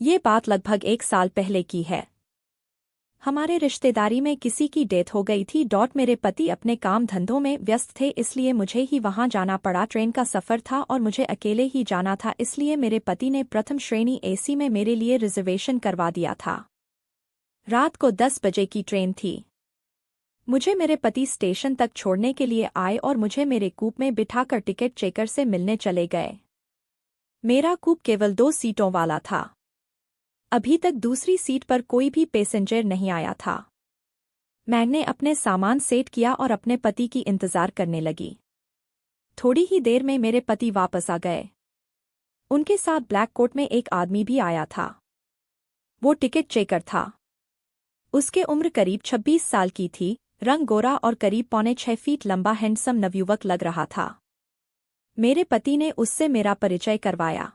ये बात लगभग 1 साल पहले की है। हमारे रिश्तेदारी में किसी की डेथ हो गई थी। मेरे पति अपने काम धंधों में व्यस्त थे, इसलिए मुझे ही वहां जाना पड़ा। ट्रेन का सफर था और मुझे अकेले ही जाना था, इसलिए मेरे पति ने प्रथम श्रेणी एसी में मेरे लिए रिजर्वेशन करवा दिया था। रात को 10 बजे की ट्रेन थी। मुझे मेरे पति स्टेशन तक छोड़ने के लिए आए और मुझे मेरे कूप में बिठाकर टिकट चेकर से मिलने चले गए। मेरा कूप केवल 2 सीटों वाला था। अभी तक दूसरी सीट पर कोई भी पैसेंजर नहीं आया था। मैंने अपने सामान सेट किया और अपने पति की इंतजार करने लगी। थोड़ी ही देर में मेरे पति वापस आ गए। उनके साथ ब्लैक कोट में एक आदमी भी आया था। वो टिकट चेकर था। उसके उम्र करीब 26 साल की थी, रंग गोरा और करीब 5.25 फीट लंबा हैंडसम नवयुवक लग रहा था। मेरे पति ने उससे मेरा परिचय करवाया।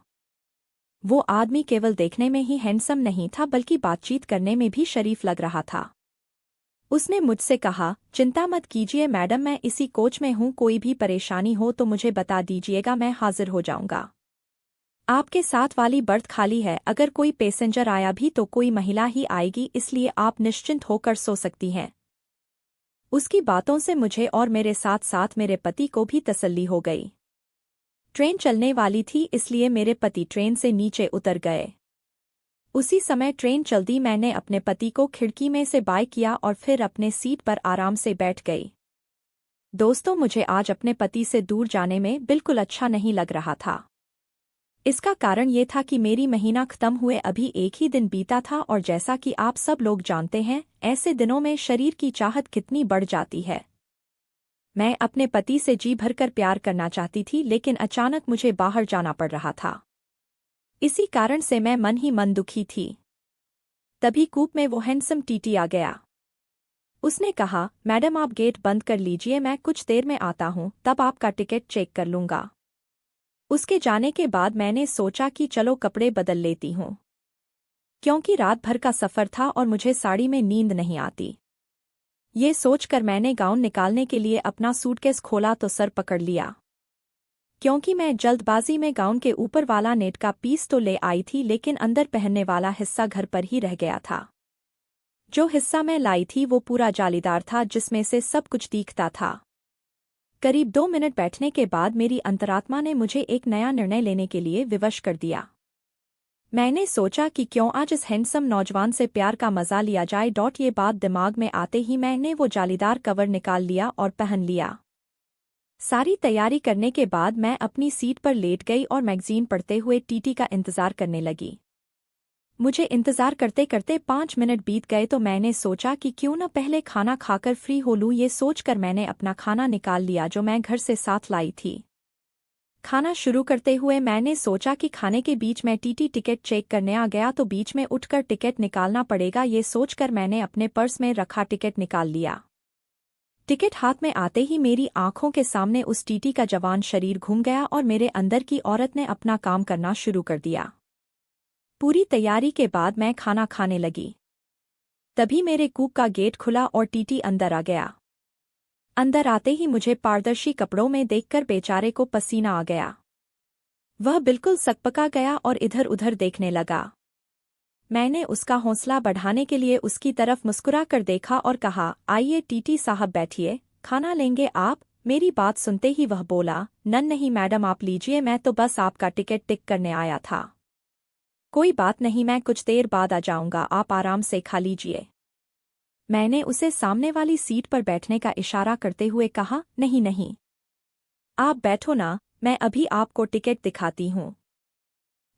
वो आदमी केवल देखने में ही हैंडसम नहीं था, बल्कि बातचीत करने में भी शरीफ लग रहा था। उसने मुझसे कहा, चिंता मत कीजिए मैडम, मैं इसी कोच में हूँ, कोई भी परेशानी हो तो मुझे बता दीजिएगा, मैं हाजिर हो जाऊंगा। आपके साथ वाली बर्थ खाली है, अगर कोई पैसेंजर आया भी तो कोई महिला ही आएगी, इसलिए आप निश्चिंत होकर सो सकती हैं। उसकी बातों से मुझे और मेरे साथ साथ मेरे पति को भी तसल्ली हो गई। ट्रेन चलने वाली थी, इसलिए मेरे पति ट्रेन से नीचे उतर गए। उसी समय ट्रेन चलती, मैंने अपने पति को खिड़की में से बाय किया और फिर अपने सीट पर आराम से बैठ गई। दोस्तों, मुझे आज अपने पति से दूर जाने में बिल्कुल अच्छा नहीं लग रहा था। इसका कारण ये था कि मेरी महीना खत्म हुए अभी 1 ही दिन बीता था और जैसा कि आप सब लोग जानते हैं, ऐसे दिनों में शरीर की चाहत कितनी बढ़ जाती है। मैं अपने पति से जी भरकर प्यार करना चाहती थी, लेकिन अचानक मुझे बाहर जाना पड़ रहा था। इसी कारण से मैं मन ही मन दुखी थी। तभी कूप में वो हैंडसम टीटी आ गया। उसने कहा, मैडम आप गेट बंद कर लीजिए, मैं कुछ देर में आता हूँ, तब आपका टिकट चेक कर लूंगा। उसके जाने के बाद मैंने सोचा कि चलो कपड़े बदल लेती हूँ, क्योंकि रात भर का सफर था और मुझे साड़ी में नींद नहीं आती। ये सोचकर मैंने गाउन निकालने के लिए अपना सूटकेस खोला तो सर पकड़ लिया, क्योंकि मैं जल्दबाजी में गाउन के ऊपर वाला नेट का पीस तो ले आई थी, लेकिन अंदर पहनने वाला हिस्सा घर पर ही रह गया था। जो हिस्सा मैं लाई थी वो पूरा जालीदार था, जिसमें से सब कुछ दिखता था। करीब 2 मिनट बैठने के बाद मेरी अंतरात्मा ने मुझे एक नया निर्णय लेने के लिए विवश कर दिया। मैंने सोचा कि क्यों आज इस हैंडसम नौजवान से प्यार का मजा लिया जाए। ये बात दिमाग में आते ही मैंने वो जालीदार कवर निकाल लिया और पहन लिया। सारी तैयारी करने के बाद मैं अपनी सीट पर लेट गई और मैगजीन पढ़ते हुए टीटी का इंतजार करने लगी। मुझे इंतजार करते करते 5 मिनट बीत गए तो मैंने सोचा कि क्यों न पहले खाना खाकर फ्री हो लूँ। ये सोचकर मैंने अपना खाना निकाल लिया जो मैं घर से साथ लाई थी। खाना शुरू करते हुए मैंने सोचा कि खाने के बीच में टीटी टिकट चेक करने आ गया तो बीच में उठकर टिकट निकालना पड़ेगा। ये सोचकर मैंने अपने पर्स में रखा टिकट निकाल लिया। टिकट हाथ में आते ही मेरी आंखों के सामने उस टीटी का जवान शरीर घूम गया और मेरे अंदर की औरत ने अपना काम करना शुरू कर दिया। पूरी तैयारी के बाद मैं खाना खाने लगी। तभी मेरे कूप का गेट खुला और टीटी अंदर आ गया। अंदर आते ही मुझे पारदर्शी कपड़ों में देखकर बेचारे को पसीना आ गया। वह बिल्कुल सकपका गया और इधर उधर देखने लगा। मैंने उसका हौसला बढ़ाने के लिए उसकी तरफ मुस्कुरा कर देखा और कहा, आइए टीटी साहब बैठिए, खाना लेंगे आप। मेरी बात सुनते ही वह बोला, नहीं मैडम आप लीजिए, मैं तो बस आपका टिकट टिक करने आया था। कोई बात नहीं, मैं कुछ देर बाद आ जाऊंगा, आप आराम से खा लीजिए। मैंने उसे सामने वाली सीट पर बैठने का इशारा करते हुए कहा, नहीं आप बैठो ना, मैं अभी आपको टिकट दिखाती हूँ।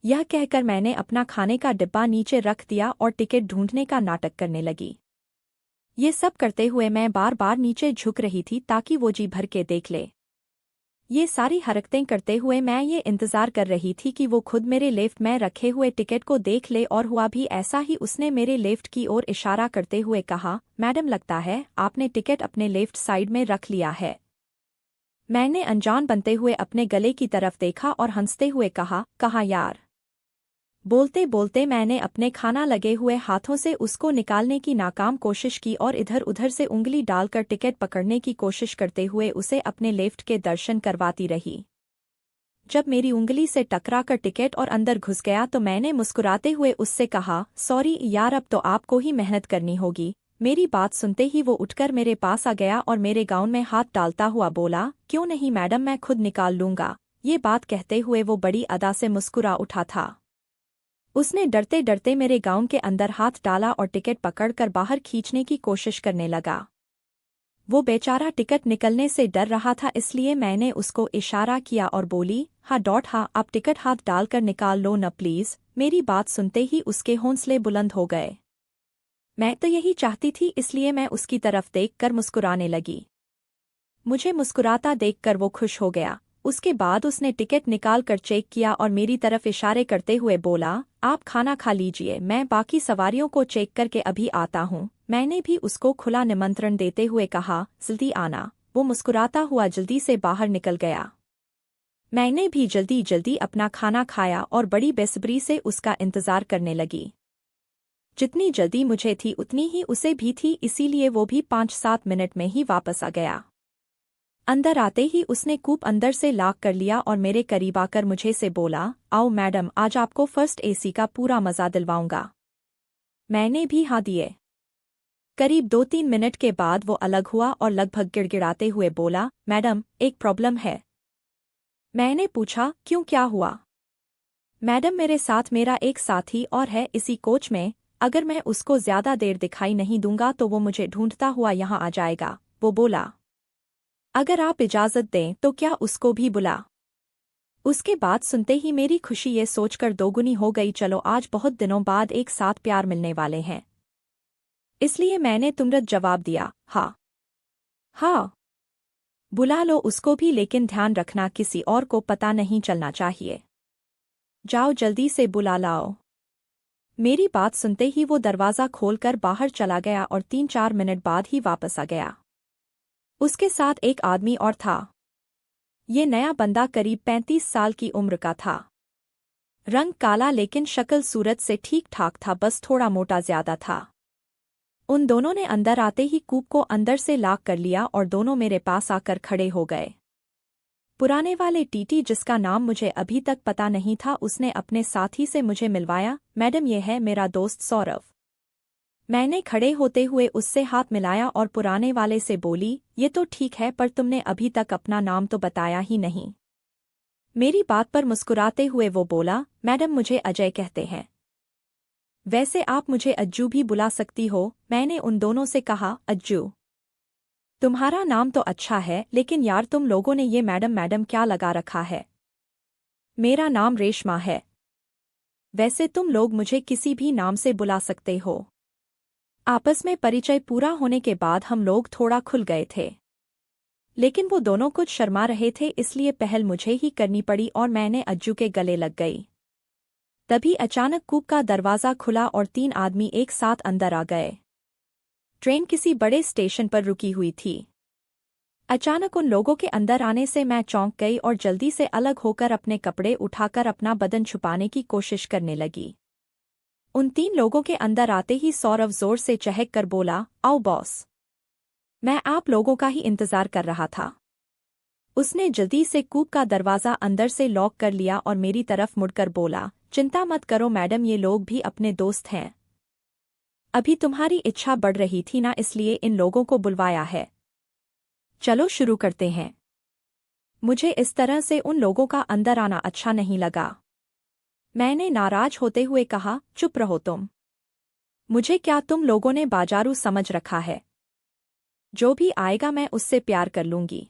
यह कहकर मैंने अपना खाने का डिब्बा नीचे रख दिया और टिकट ढूंढने का नाटक करने लगी। ये सब करते हुए मैं बार बार नीचे झुक रही थी ताकि वो जी भर के देख ले। ये सारी हरकतें करते हुए मैं ये इंतजार कर रही थी कि वो खुद मेरे लेफ्ट में रखे हुए टिकट को देख ले, और हुआ भी ऐसा ही। उसने मेरे लेफ्ट की ओर इशारा करते हुए कहा, मैडम लगता है आपने टिकट अपने लेफ्ट साइड में रख लिया है। मैंने अनजान बनते हुए अपने गले की तरफ देखा और हंसते हुए कहा यार। बोलते बोलते मैंने अपने खाना लगे हुए हाथों से उसको निकालने की नाकाम कोशिश की और इधर उधर से उंगली डालकर टिकट पकड़ने की कोशिश करते हुए उसे अपने लेफ्ट के दर्शन करवाती रही। जब मेरी उंगली से टकरा कर टिकट और अंदर घुस गया तो मैंने मुस्कुराते हुए उससे कहा, सॉरी यार, अब तो आपको ही मेहनत करनी होगी। मेरी बात सुनते ही वो उठकर मेरे पास आ गया और मेरे गाउन में हाथ डालता हुआ बोला, क्यों नहीं मैडम, मैं खुद निकाल लूंगा। ये बात कहते हुए वो बड़ी अदा से मुस्कुरा उठा था। उसने डरते डरते मेरे गाउन के अंदर हाथ डाला और टिकट पकड़कर बाहर खींचने की कोशिश करने लगा। वो बेचारा टिकट निकलने से डर रहा था, इसलिए मैंने उसको इशारा किया और बोली, हाँ, आप टिकट हाथ डालकर निकाल लो न प्लीज। मेरी बात सुनते ही उसके हौंसले बुलंद हो गए। मैं तो यही चाहती थी, इसलिए मैं उसकी तरफ देखकर मुस्कुराने लगी। मुझे मुस्कुराता देखकर वो खुश हो गया। उसके बाद उसने टिकट निकाल कर चेक किया और मेरी तरफ इशारे करते हुए बोला, आप खाना खा लीजिए, मैं बाकी सवारियों को चेक करके अभी आता हूँ। मैंने भी उसको खुला निमंत्रण देते हुए कहा, जल्दी आना। वो मुस्कुराता हुआ जल्दी से बाहर निकल गया। मैंने भी जल्दी जल्दी अपना खाना खाया और बड़ी बेसब्री से उसका इंतजार करने लगी। जितनी जल्दी मुझे थी उतनी ही उसे भी थी, इसीलिए वो भी 5-7 मिनट में ही वापस आ गया। अंदर आते ही उसने कूप अंदर से लॉक कर लिया और मेरे करीब आकर मुझे से बोला, आओ मैडम, आज आपको फर्स्ट एसी का पूरा मजा दिलवाऊंगा। मैंने भी हाँ दिए। करीब 2-3 मिनट के बाद वो अलग हुआ और लगभग गिड़गिड़ाते हुए बोला, मैडम, एक प्रॉब्लम है। मैंने पूछा, क्यों, क्या हुआ? मैडम, मेरे साथ मेरा एक साथी और है इसी कोच में। अगर मैं उसको ज्यादा देर दिखाई नहीं दूंगा तो वो मुझे ढूंढता हुआ यहाँ आ जाएगा। वो बोला, अगर आप इजाजत दें तो क्या उसको भी बुला। उसके बाद सुनते ही मेरी खुशी ये सोचकर दोगुनी हो गई, चलो आज बहुत दिनों बाद एक साथ प्यार मिलने वाले हैं। इसलिए मैंने तुरंत जवाब दिया, हाँ, बुला लो उसको भी, लेकिन ध्यान रखना किसी और को पता नहीं चलना चाहिए। जाओ जल्दी से बुला लाओ। मेरी बात सुनते ही वो दरवाज़ा खोलकर बाहर चला गया और 3-4 मिनट बाद ही वापस आ गया। उसके साथ एक आदमी और था। ये नया बंदा करीब 35 साल की उम्र का था। रंग काला, लेकिन शक्ल सूरत से ठीक ठाक था, बस थोड़ा मोटा ज्यादा था। उन दोनों ने अंदर आते ही कूप को अंदर से लॉक कर लिया और दोनों मेरे पास आकर खड़े हो गए। पुराने वाले टीटी, जिसका नाम मुझे अभी तक पता नहीं था, उसने अपने साथी से मुझे मिलवाया। मैडम, ये है मेरा दोस्त सौरभ। मैंने खड़े होते हुए उससे हाथ मिलाया और पुराने वाले से बोली, ये तो ठीक है, पर तुमने अभी तक अपना नाम तो बताया ही नहीं। मेरी बात पर मुस्कुराते हुए वो बोला, मैडम, मुझे अजय कहते हैं। वैसे आप मुझे अज्जू भी बुला सकती हो। मैंने उन दोनों से कहा, अज्जू, तुम्हारा नाम तो अच्छा है, लेकिन यार तुम लोगों ने ये मैडम मैडम क्या लगा रखा है। मेरा नाम रेशमा है। वैसे तुम लोग मुझे किसी भी नाम से बुला सकते हो। आपस में परिचय पूरा होने के बाद हम लोग थोड़ा खुल गए थे, लेकिन वो दोनों कुछ शर्मा रहे थे, इसलिए पहल मुझे ही करनी पड़ी और मैंने अज्जू के गले लग गई। तभी अचानक कूप का दरवाज़ा खुला और 3 आदमी एक साथ अंदर आ गए। ट्रेन किसी बड़े स्टेशन पर रुकी हुई थी। अचानक उन लोगों के अंदर आने से मैं चौंक गई और जल्दी से अलग होकर अपने कपड़े उठाकर अपना बदन छुपाने की कोशिश करने लगी। उन 3 लोगों के अंदर आते ही सौरभ जोर से चहक कर बोला, आओ बॉस, मैं आप लोगों का ही इंतजार कर रहा था। उसने जल्दी से कूप का दरवाज़ा अंदर से लॉक कर लिया और मेरी तरफ मुड़कर बोला, चिंता मत करो मैडम, ये लोग भी अपने दोस्त हैं। अभी तुम्हारी इच्छा बढ़ रही थी ना, इसलिए इन लोगों को बुलवाया है। चलो शुरू करते हैं। मुझे इस तरह से उन लोगों का अंदर आना अच्छा नहीं लगा। मैंने नाराज होते हुए कहा, चुप रहो तुम। मुझे क्या तुम लोगों ने बाजारू समझ रखा है? जो भी आएगा मैं उससे प्यार कर लूंगी।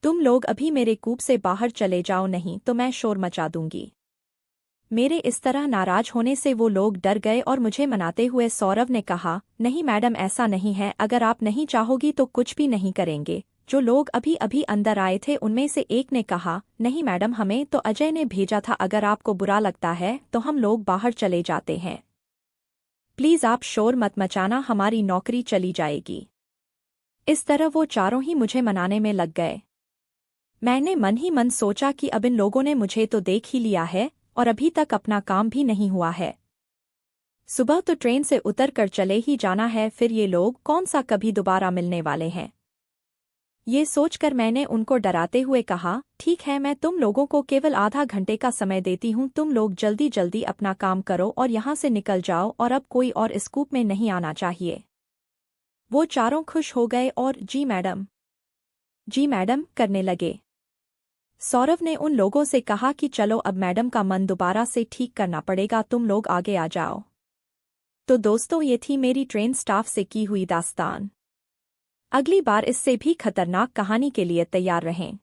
तुम लोग अभी मेरे कूप से बाहर चले जाओ, नहीं तो मैं शोर मचा दूंगी। मेरे इस तरह नाराज होने से वो लोग डर गए और मुझे मनाते हुए सौरभ ने कहा, नहीं मैडम, ऐसा नहीं है, अगर आप नहीं चाहोगी तो कुछ भी नहीं करेंगे। जो लोग अभी अभी अंदर आए थे उनमें से एक ने कहा, नहीं मैडम, हमें तो अजय ने भेजा था, अगर आपको बुरा लगता है तो हम लोग बाहर चले जाते हैं। प्लीज आप शोर मत मचाना, हमारी नौकरी चली जाएगी। इस तरह वो चारों ही मुझे मनाने में लग गए। मैंने मन ही मन सोचा कि अब इन लोगों ने मुझे तो देख ही लिया है और अभी तक अपना काम भी नहीं हुआ है। सुबह तो ट्रेन से उतर कर चले ही जाना है, फिर ये लोग कौन सा कभी दोबारा मिलने वाले हैं। ये सोचकर मैंने उनको डराते हुए कहा, ठीक है, मैं तुम लोगों को केवल आधा घंटे का समय देती हूँ, तुम लोग जल्दी जल्दी अपना काम करो और यहाँ से निकल जाओ और अब कोई और इस कूप में नहीं आना चाहिए। वो चारों खुश हो गए और जी मैडम करने लगे। सौरव ने उन लोगों से कहा कि चलो अब मैडम का मन दोबारा से ठीक करना पड़ेगा, तुम लोग आगे आ जाओ। तो दोस्तों, ये थी मेरी ट्रेन स्टाफ से की हुई दास्तान। अगली बार इससे भी खतरनाक कहानी के लिए तैयार रहें।